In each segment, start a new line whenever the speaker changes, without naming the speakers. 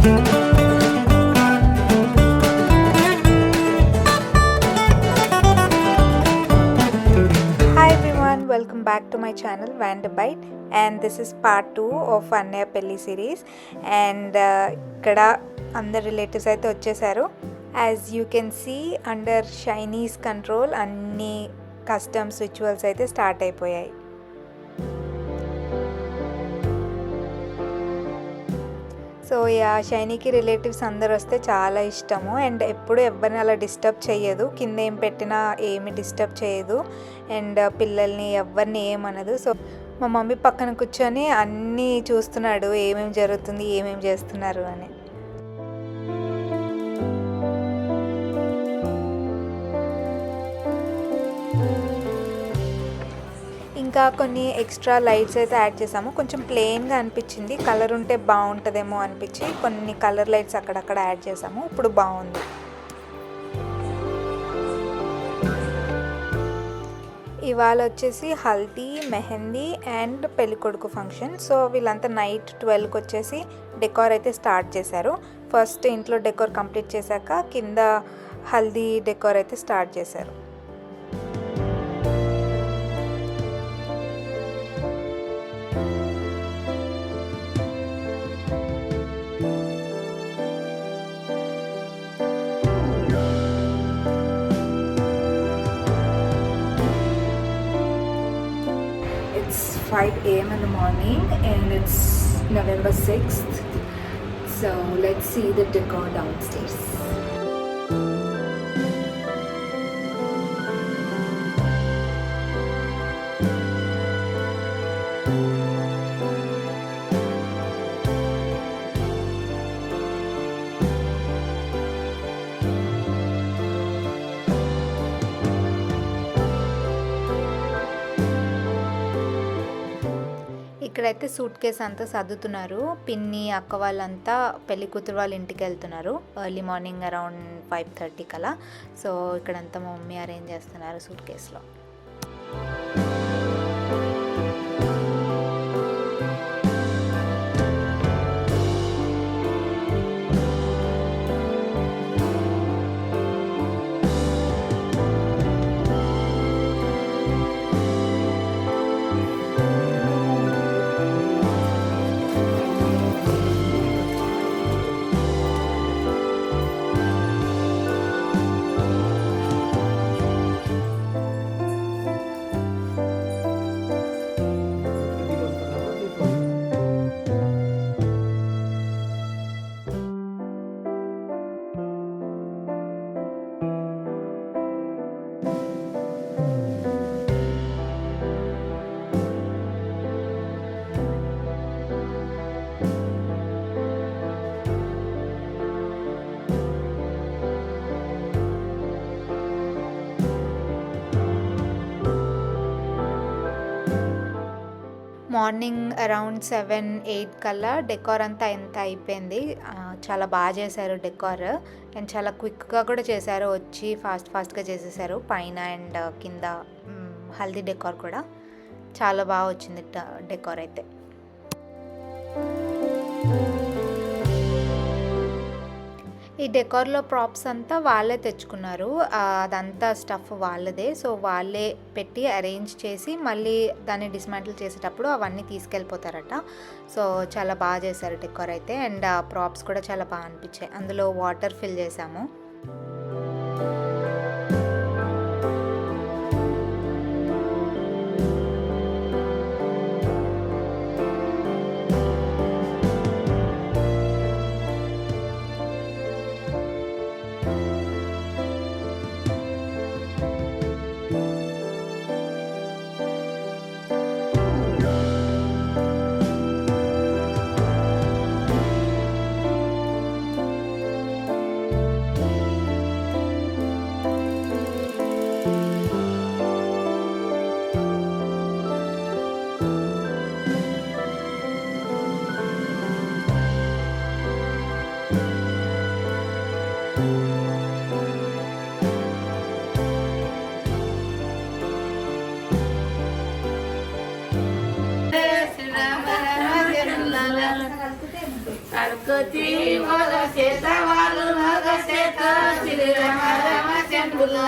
Welcome back to my channel Vanderbite, and this is part 2 of Annaya Pelli series. And ikkada andar relatives aithe vachchesaru. As you can see, under Shiny's control anni customs rituals aithe start అయిపోయాయి. So yeah షైనీకి relatives అందరు వస్తే చాలా ఇష్టము. And ఎప్పుడు ఎవరిని అలా disturb చేయదు, కింద ఏం పెట్టినా ఏమి డిస్టర్బ్ చేయదు, అండ్ పిల్లల్ని ఎవరిని ఏమనదు. సో మా మమ్మీ పక్కన కూర్చొని అన్నీ చూస్తున్నాడు, ఏమేమి జరుగుతుంది, ఏమేమి చేస్తున్నారు అని. ఇంకా కొన్ని ఎక్స్ట్రా లైట్స్ అయితే యాడ్ చేసాము. కొంచెం ప్లెయిన్గా అనిపించింది, కలర్ ఉంటే బాగుంటుందేమో అనిపించి కొన్ని కలర్ లైట్స్ అక్కడక్కడ యాడ్ చేసాము. ఇప్పుడు బాగుంది. ఇవాళ వచ్చేసి హల్దీ, మెహందీ అండ్ పెళ్ళికొడుకు ఫంక్షన్. సో వీళ్ళంతా నైట్ 12కి వచ్చేసి డెకార్ అయితే స్టార్ట్ చేశారు. ఫస్ట్ ఇంట్లో డెకార్ కంప్లీట్ చేశాక కింద హల్దీ డెకార్ అయితే స్టార్ట్ చేశారు. It's 5 a.m. in the morning and it's November 6th. So let's see the decor downstairs. ఇక్కడైతే సూట్ కేస్ అంతా సర్దుతున్నారు. పిన్ని, అక్క వాళ్ళంతా పెళ్లి కూతురు వాళ్ళ ఇంటికి వెళ్తున్నారు ఎర్లీ మార్నింగ్ అరౌండ్ 5:30 కలా. సో ఇక్కడంతా మా మమ్మీ అరేంజ్ చేస్తున్నారు సూట్ కేసులో. మార్నింగ్ అరౌండ్ 7-8 కల్లా డెకార్ అంతా ఎంత అయిపోయింది. చాలా బాగా చేశారు డెకార్, అండ్ చాలా క్విక్గా కూడా చేశారు. వచ్చి ఫాస్ట్గా చేసేసారు. పైన అండ్ కింద హల్దీ డెకార్ కూడా చాలా బాగా వచ్చింది డెకార్ అయితే. ఈ డెకార్లో ప్రాప్స్ అంతా వాళ్ళే తెచ్చుకున్నారు. అదంతా స్టఫ్ వాళ్ళదే. సో వాళ్ళే పెట్టి అరేంజ్ చేసి మళ్ళీ దాన్ని డిస్మాంటిల్ చేసేటప్పుడు అవన్నీ తీసుకెళ్ళిపోతారట. సో చాలా బాగా చేశారు డెకార్ అయితే, అండ్ ప్రాప్స్ కూడా చాలా బాగా అనిపించాయి. అందులో వాటర్ ఫిల్ చేసాము.
కర్కతి ఒక చేత వాళ్ళు ఒక చేత శ్రీరమ రమ చంద్రుల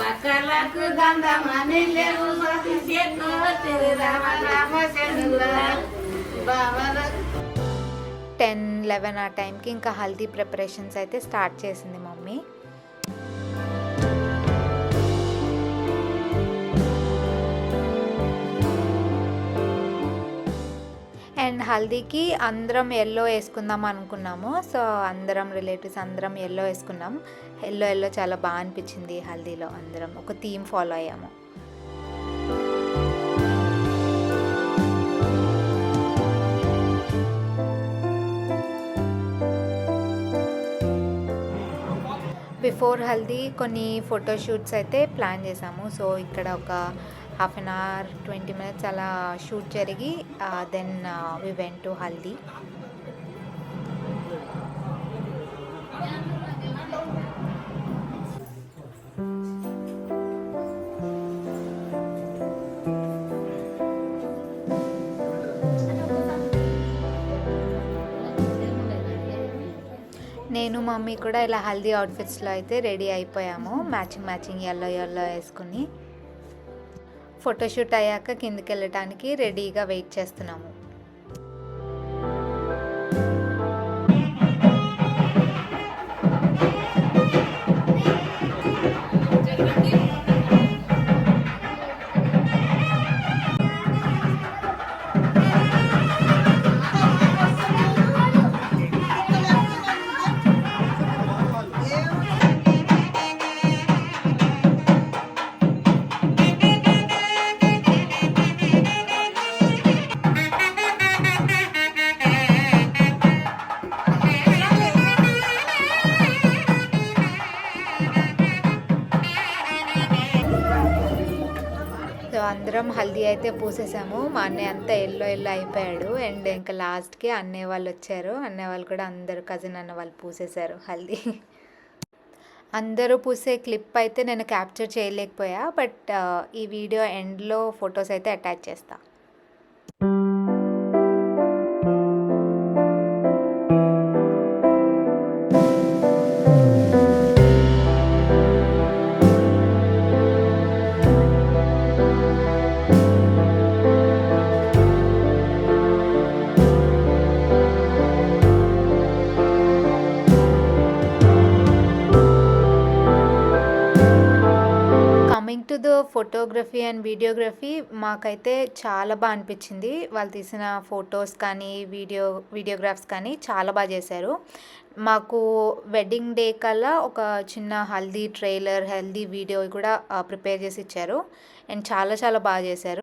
ఒకళ్ళకు గంధమని లేవు ఒక చేత శ్రీరమ రమ చంద్రుల బావల
10-11 ఆ టైంకి ఇంకా హల్దీ ప్రిపరేషన్స్ అయితే స్టార్ట్ చేసింది మమ్మీ. అండ్ హల్దీకి అందరం ఎల్లో వేసుకుందాం అనుకున్నాము. సో అందరం రిలేటివ్స్ అందరం ఎల్లో వేసుకున్నాం. ఎల్లో చాలా బాగా అనిపించింది. హల్దీలో అందరం ఒక థీమ్ ఫాలో అయ్యాము. బిఫోర్ హల్దీ కొన్ని ఫోటోషూట్స్ అయితే ప్లాన్ చేసాము. సో ఇక్కడ ఒక హాఫ్ అన్ అవర్ 20 minutes అలా షూట్ జరిగి then we went to Haldi. నేను మమ్మీ కూడా ఇలా హల్దీ అవుట్ఫిట్స్లో అయితే రెడీ అయిపోయాము. మ్యాచింగ్ ఎల్లో వేసుకుని ఫోటోషూట్ అయ్యాక కిందికి వెళ్ళటానికి రెడీగా వెయిట్ చేస్తున్నాము. అందరం హల్దీ అయితే పూసేసాము. మా అన్నయ్య అంతా ఎల్లో అయిపోయాడు. అండ్ ఇంకా లాస్ట్కి అన్నయ్య వాళ్ళు వచ్చారు. అన్నయ్య వాళ్ళు కూడా అందరూ కజిన్ అన్న వాళ్ళు పూసేశారు హల్దీ. అందరూ పూసే క్లిప్ అయితే నేను క్యాప్చర్ చేయలేకపోయా. బట్ ఈ వీడియో ఎండ్లో ఫొటోస్ అయితే అటాచ్ చేస్తా. To the photography and videography మాకైతే చాలా బాగా అనిపించింది. వాళ్ళు తీసిన ఫొటోస్ కానీ వీడియోగ్రాఫ్స్ కానీ చాలా బాగా చేశారు. మాకు వెడ్డింగ్ డే కల్లా ఒక చిన్న హల్దీ ట్రైలర్, హల్దీ వీడియో కూడా ప్రిపేర్ చేసి ఇచ్చారు. అండ్ చాలా బాగా చేశారు.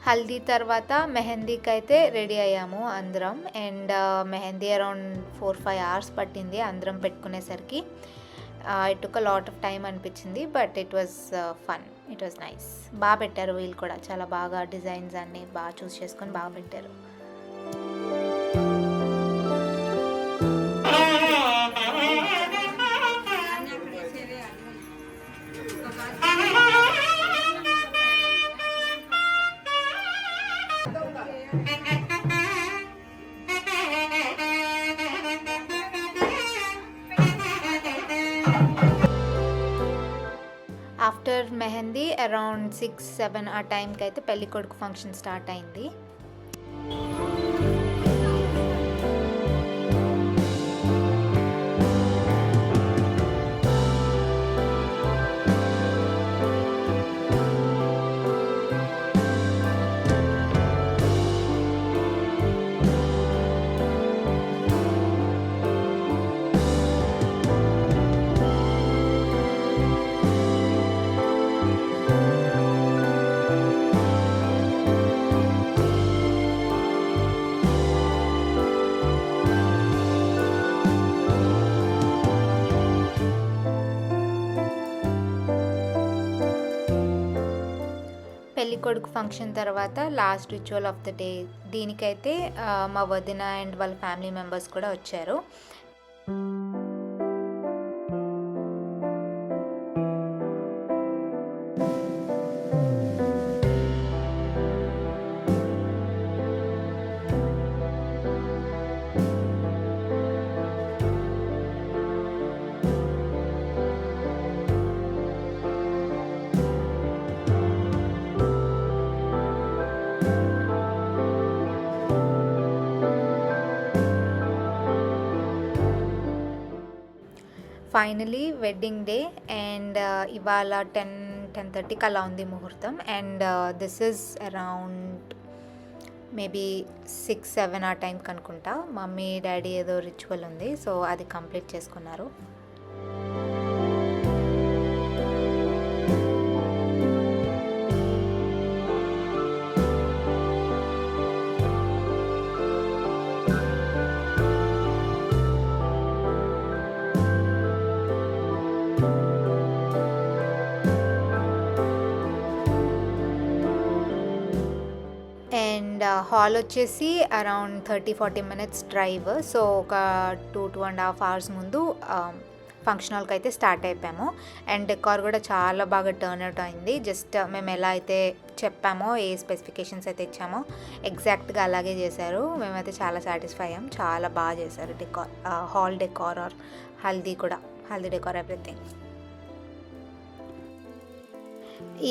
హల్దీ తర్వాత మెహందీకి అయితే రెడీ అయ్యాము అందరం. అండ్ మెహందీ అరౌండ్ 4-5 అవర్స్ పట్టింది అందరం పెట్టుకునేసరికి. It took a lot of time అనిపించింది, but it was fun, it was nice. బాగా పెట్టారు వీళ్ళు కూడా, చాలా బాగా డిజైన్స్ అన్నీ బాగా చూస్ చేసుకొని బాగా పెట్టారు. ఆఫ్టర్ మెహందీ అరౌండ్ 6-7 ఆ టైంకి అయితే పెళ్లి కొడుకు ఫంక్షన్ స్టార్ట్ అయింది. పెళ్లి కొడుకు ఫంక్షన్ తర్వాత last ritual of the day, దీనికైతే మా వదిన అండ్ వాళ్ళ ఫ్యామిలీ మెంబర్స్ కూడా వచ్చారు. ఫైనలీ వెడ్డింగ్ డే, అండ్ ఇవాళ 10-10:30కి అలా ఉంది ముహూర్తం. And this is around maybe 6-7 ఆ టైంకి అనుకుంటా. మమ్మీ డాడీ ఏదో రిచువల్ ఉంది, సో అది కంప్లీట్ చేసుకున్నారు. అండ్ హాల్ వచ్చేసి అరౌండ్ 30-40 మినిట్స్ డ్రైవ్. సో ఒక 2-2.5 అవర్స్ ముందు ఫంక్షన్ హాల్కి అయితే స్టార్ట్ అయిపోయాము. అండ్ డెకార్ కూడా చాలా బాగా టర్న్ అవుట్ అయింది. జస్ట్ మేము ఎలా అయితే చెప్పామో, ఏ స్పెసిఫికేషన్స్ అయితే ఇచ్చామో ఎగ్జాక్ట్గా అలాగే చేశారు. మేమైతే చాలా సాటిస్ఫై అయ్యాం, చాలా బాగా చేశారు decor, hall decor or Haldi కూడా, హల్దీ డెకార్ ఎవ్రీథింగ్.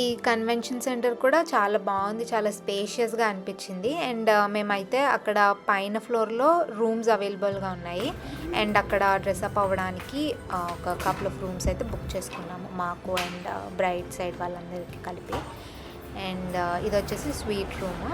ఈ కన్వెన్షన్ సెంటర్ కూడా చాలా బాగుంది, చాలా స్పేషియస్గా అనిపించింది. అండ్ మేమైతే అక్కడ పైన ఫ్లోర్లో రూమ్స్ అవైలబుల్గా ఉన్నాయి. అండ్ అక్కడ డ్రెస్అప్ అవ్వడానికి ఒక కపుల్ ఆఫ్ రూమ్స్ అయితే బుక్ చేసుకున్నాము, మాకు అండ్ బ్రైడ్ సైడ్ వాళ్ళందరికీ కలిపి. అండ్ ఇది వచ్చేసి స్వీట్ రూమ్.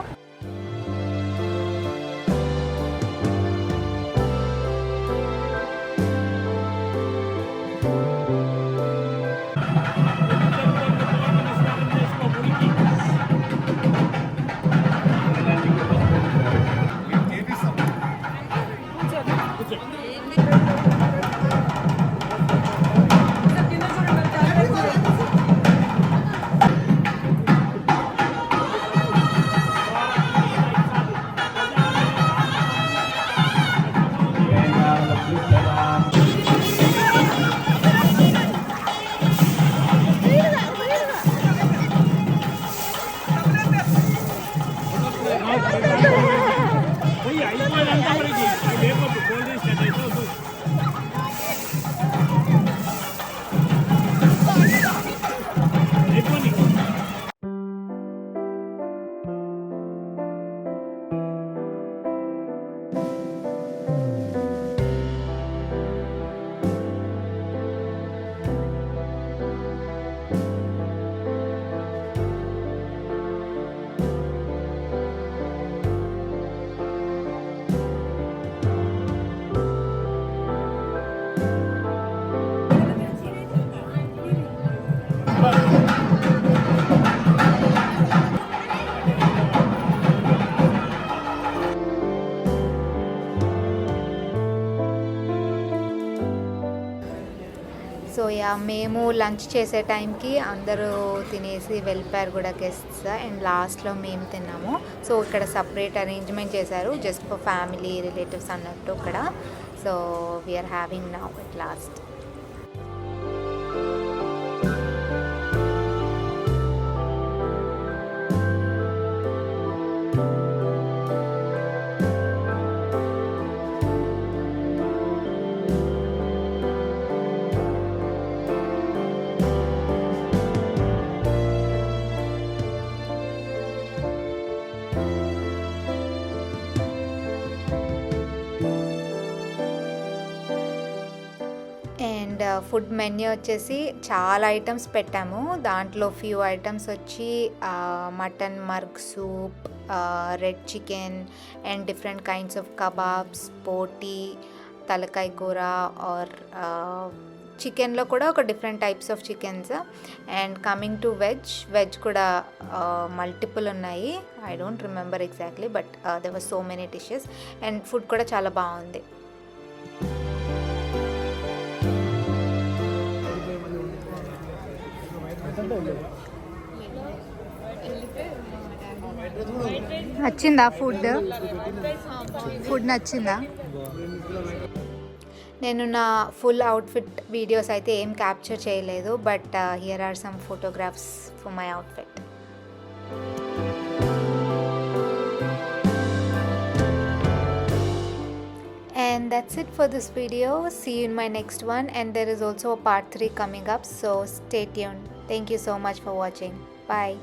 సో యా మేము లంచ్ చేసే టైంకి అందరూ తినేసి వెళ్ళిపోయారు కూడా గెస్ట్స్, అండ్ లాస్ట్లో మేము తిన్నాము. సో ఇక్కడ సపరేట్ అరేంజ్మెంట్ చేశారు జస్ట్ ఫర్ ఫ్యామిలీ రిలేటివ్స్ అన్నట్టు ఇక్కడ. So we are having now at last. And food menu వచ్చేసి చాలా ఐటమ్స్ పెట్టాము. దాంట్లో ఫ్యూ ఐటమ్స్ వచ్చి మటన్ మర్గ్ soup, red chicken and different kinds of kebabs, పోటీ, తలకాయ కూర ఆర్ చికెన్లో కూడా ఒక different types of chickens. And coming to veg కూడా మల్టిపుల్ ఉన్నాయి. I don't remember exactly, but there were so many dishes. And food కూడా చాలా బాగుంది. నచ్చిందా ఫుడ్ నచ్చిందా? నేను నా ఫుల్ అవుట్ఫిట్ వీడియోస్ అయితే ఏం క్యాప్చర్ చేయలేదు, but here are some photographs for my outfit. And that's it for this video. See you in my next one, and there is also a part 3 coming up, so stay tuned. Thank you so much for watching. Bye.